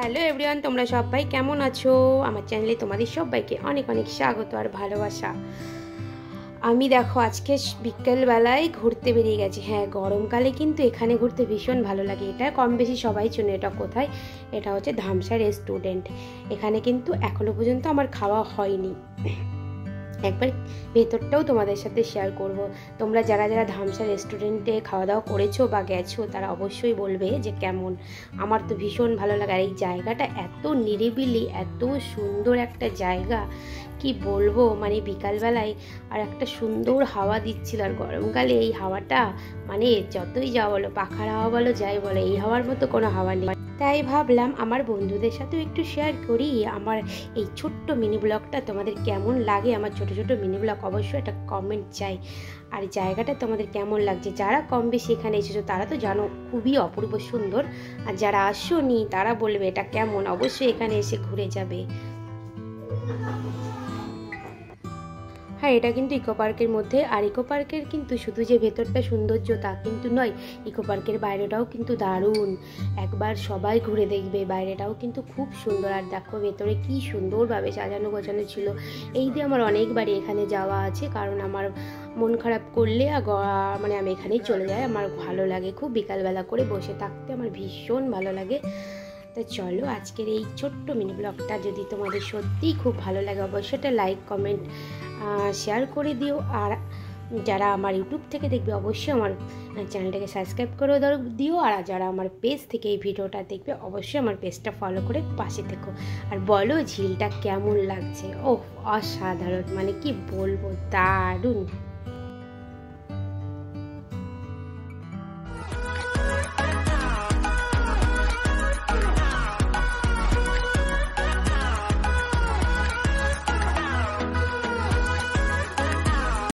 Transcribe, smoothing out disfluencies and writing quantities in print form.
Hello everyone, তোমরা সবাই কেমন আছো? আমার চ্যানেলে তোমাদের সবাইকে অনেক অনেক স্বাগত আর ভালোবাসা। আমি দেখো আজকে বিকেলবেলায় ঘুরতে বেরিয়ে গেছি। হ্যাঁ, গরমকালে কিন্তু এখানে ঘুরতে ভীষণ ভালো লাগে। এটা কম বেশি সবাই চেনে। এটা কোথায়? এটা হচ্ছে ধামসা রেস্টুরেন্ট। এখানে কিন্তু এখনো পর্যন্ত আমার খাওয়া হয়নি। একবার ভেতরটাও তোমাদের সাথে শেয়ার করব। তোমরা যারা যারা ধামসা রেস্টুরেন্টে খাওয়া দাওয়া করেছো বা গেছো তারা অবশ্যই বলবে যে কেমন। আমার তো ভীষণ ভালো লাগে। আর এই জায়গাটা এত নিরিবিলি, এত সুন্দর একটা জায়গা, কি বলবো। মানে বিকালবেলায় আর একটা সুন্দর হাওয়া দিচ্ছিল। আর গরমকালে এই হাওয়াটা মানে যতই যা বলো, পাখার হাওয়া বলো যাই বলো, এই হাওয়ার মতো কোনো হাওয়া নেই। তাই ভাবলাম আমার বন্ধুদের সাথেও একটু শেয়ার করি আমার এই ছোট্ট মিনি ব্লগটা। তোমাদের কেমন লাগে আমার ছোট ছোট মিনি ব্লগ? অবশ্যই একটা কমেন্ট চাই। আর জায়গাটা তোমাদের কেমন লাগছে? যারা কম বেশি এখানে এসেছো তারা তো জানো খুবই অপূর্ব সুন্দর। আর যারা আসোনি তারা বলবে এটা কেমন, অবশ্যই এখানে এসে ঘুরে যাবে। হ্যাঁ, এটা কিন্তু ইকো পার্কের মধ্যে। আর ইকো পার্কের কিন্তু শুধু যে ভেতরটা সৌন্দর্য তা কিন্তু নয়, ইকো পার্কের বাইরেটাও কিন্তু দারুণ। একবার সবাই ঘুরে দেখবে, বাইরেটাও কিন্তু খুব সুন্দর। আর দেখো ভেতরে কি সুন্দরভাবে সাজানো গোছানো ছিল। এই দিয়ে আমার অনেকবারই এখানে যাওয়া আছে, কারণ আমার মন খারাপ করলে মানে আমি এখানেই চলে যাই। আমার ভালো লাগে খুব, বিকালবেলা করে বসে থাকতে আমার ভীষণ ভালো লাগে। তো চলো আজকের এই ছোট্ট মিনি ব্লগটা যদি তোমাদের সত্যিই খুব ভালো লাগে অবশ্যই একটা লাইক কমেন্ট শেয়ার করে দিও। আর যারা আমার ইউটিউব থেকে দেখবে অবশ্যই আমার চ্যানেলটাকে সাবস্ক্রাইব করে দিও। আর যারা আমার পেজ থেকে এই ভিডিওটা দেখবে অবশ্যই আমার পেজটা ফলো করে পাশে থেকো। আর বলো ঝিলটা কেমন লাগছে? ওহ অসাধারণ, মানে কি বলবো, দারুণ।